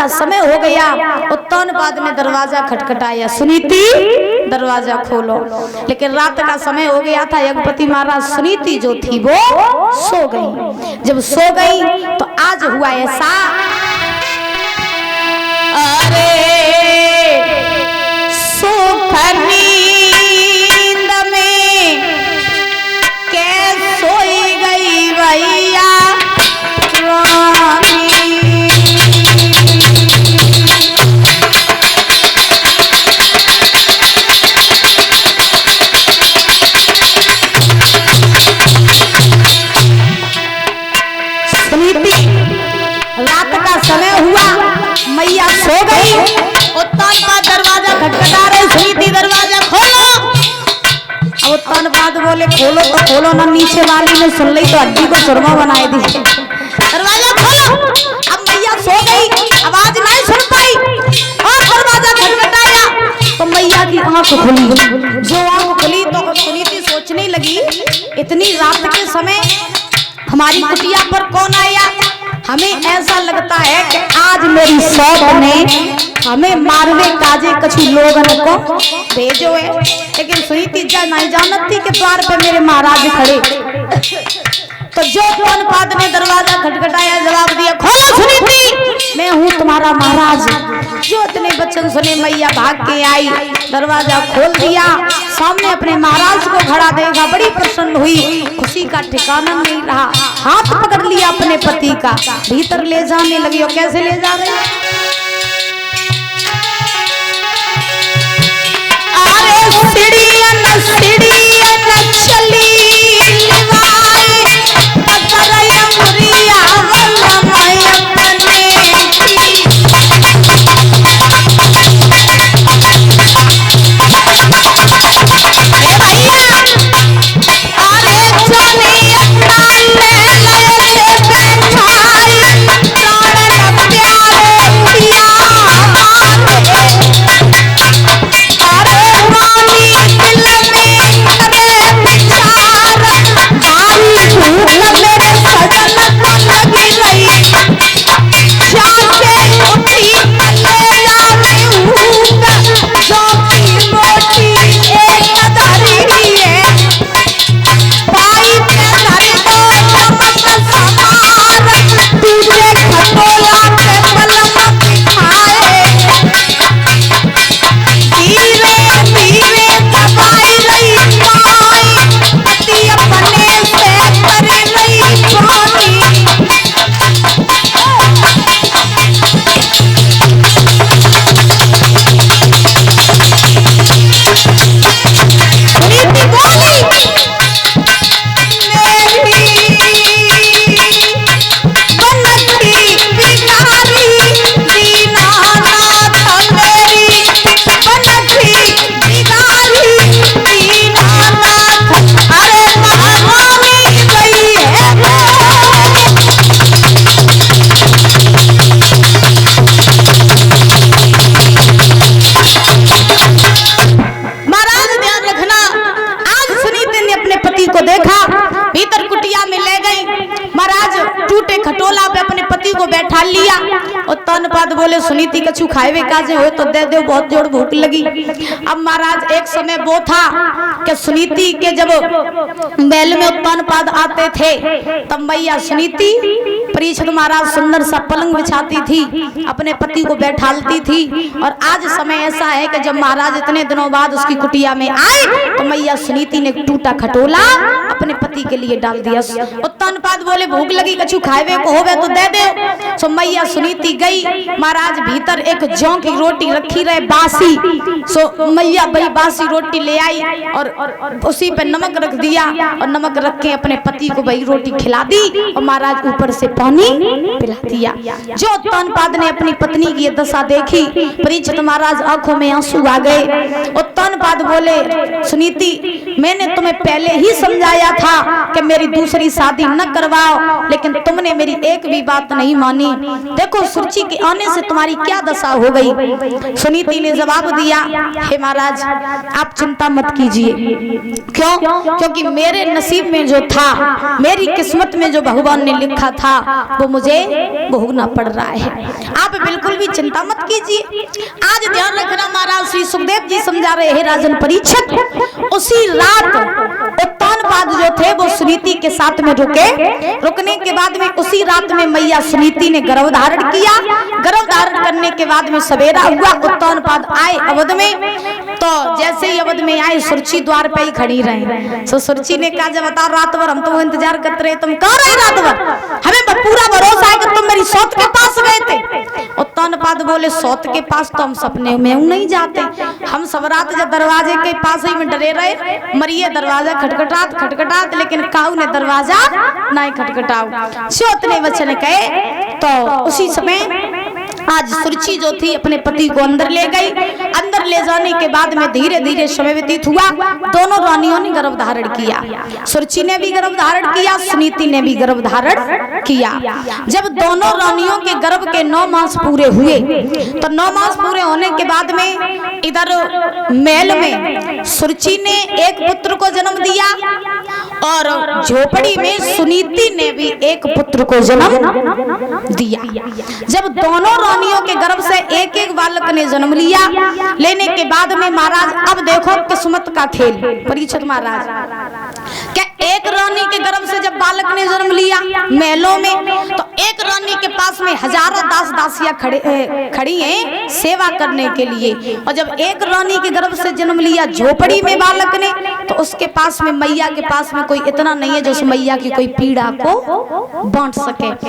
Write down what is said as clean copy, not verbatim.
का समय हो गया। उत्तानपाद ने दरवाजा खटखटाया, सुनीति दरवाजा खोलो। लेकिन रात का समय हो गया था। यज्ञपति महाराज सुनीति जो थी वो सो गई। जब सो गई तो आज हुआ ऐसा, अरे सुख नींद में के सोई गई भैया समय हुआ, मैया सो गई। उत्तानपाद दरवाजा खटखटा रहे, सुनीति दरवाजा खोलो। अब उत्तानपाद बोले खोलो तो खोलो ना, नीचे वाली ने सुन ली तो हड्डी को सुरमा बनाए दी। दरवाजा खोलो। अब मैया सो गई, आवाज नहीं सुन पाई और दरवाजा खटखटाया तो मैया की आंख खुली। जो आंख खुली तो सुनीति सोचने लगी, इतनी रात के समय हमारी कुटिया पर कौन आया? हमें ऐसा लगता है कि आज मेरी सौत ने हमें मारने काजे कछु लोगन को भेजो है। लेकिन सुनीति नहीं जानती थी कि द्वार पे मेरे महाराज खड़े। तो जो उत्तानपाद ने दरवाजा खटखटाया, जवाब दिया, खोलो सुनीति, मैं हूँ तुम्हारा महाराज। जो इतने वचन सुने मैया भाग के आई, दरवाजा खोल दिया, सामने अपने महाराज को खड़ा देखा, बड़ी प्रसन्न हुई, खुशी का ठिकाना नहीं रहा। हाथ पकड़ लिया अपने पति का, भीतर ले जाने लगी। और कैसे ले जा रही? अरे सीढ़ियन सीढ़ियन चली उत्तानपाद बोले, सुनीति कछु खाए काजे हो तो दे दो, बहुत जोर भूख लगी। अब महाराज एक समय वो था कि सुनीति के जब महल में उत्तानपाद आते थे तब मैया सुनीति परीक्षित महाराज सुंदर सा पलंग बिछाती थी, अपने पति को बैठालती थी। और आज समय ऐसा है कि जब महाराज इतने दिनों बाद उसकी कुटिया में आए तो मैया सुनीति ने टूटा खटोला अपने पति के लिए डाल दिया। उत्तानपाद बोले, भूख लगी कछु खाए को होवे तो दे दे। सो मैया सुनीति गई, महाराज भीतर एक जौ की रोटी रखी रहे बासी। सो मैया वही बासी रोटी ले आई और उसी पे नमक रख दिया और नमक रख के अपने पति को वही रोटी खिला दी और महाराज ऊपर से पानी पिला दिया। जो उत्तानपाद ने अपनी पत्नी की दशा देखी, परीक्षित महाराज आंखों में आंसू आ गए। उत्तानपाद बोले, सुनीति मैंने तुम्हें पहले ही समझाया था कि मेरी दूसरी शादी न करवाओ, लेकिन तुमने मेरी एक भी बात नहीं मानी। देखो सुरुचि के आने आने से तुम्हारी क्या दशा हो गई। सुनीति ने जवाब दिया, हे महाराज आप चिंता मत कीजिए। क्यों? क्योंकि मेरे नसीब में जो था, मेरी किस्मत में जो भगवान ने लिखा था वो मुझे भोगना पड़ रहा है। आप बिल्कुल भी चिंता मत कीजिए। आज ध्यान रखना महाराज श्री सुखदेव जी समझा रहे हैं राजन परीक्षित। उसी रात उत्तानपाद जो थे वो सुनीति के साथ में रुके। रुकने के बाद में उसी रात में मैया सुनीति ने गर्भ धारण किया। गर्भ धारण करने के बाद में सवेरा हुआ, उत्तानपाद आए अवध में। तो जैसे ही अवध में आए सुरची द्वार पे ही खड़ी रहे। तो सुरची ने कहा, जब बता रात भर हम तो इंतजार करते रहे, तुम कहाँ रहे रात भर? हमें पूरा भरोसा है कि तुम मेरी सौत के पास गए थे। उत्तानपाद बोले, सौत के पास तो हम सपने में नहीं जाते, हम सब रात जब दरवाजे के पास ही में डरे रहे, मरिए दरवाजा खटखटात, लेकिन काऊ ने दरवाजा नहीं खटखटाओ। स्योत ने वचन कहे। तो उसी समय आज सुरची जो थी अपने पति को अंदर ले गई। अंदर ले जाने के बाद में धीरे धीरे समय व्यतीत हुआ। दोनों रानियों ने गर्भ धारण किया। सुरची ने भी गर्भ धारण किया, सुनीति ने भी गर्भ धारण किया। जब दोनों रानियों के गर्भ के 9 मास पूरे हुए, तो 9 मास पूरे होने के बाद में इधर महल में सुरची ने एक पुत्र को जन्म दिया और झोपड़ी में सुनीति ने भी एक पुत्र को जन्म दिया। जब दोनों रानियों के गर्भ से एक एक बालक ने जन्म लिया, लेने के बाद में महाराज अब देखो किस्मत का खेल। परीक्षित महाराज, क्या एक रानी के गर्भ से जब बालक ने जन्म लिया महलों में, तो एक रानी के पास में हजारों दास दासियां खड़ी हैं सेवा करने के लिए। और जब एक रानी के गर्भ से जन्म लिया झोपड़ी में बालक ने, तो उसके पास में मैया के पास में कोई इतना नहीं है जो उस मैया की कोई पीड़ा को बांट सके।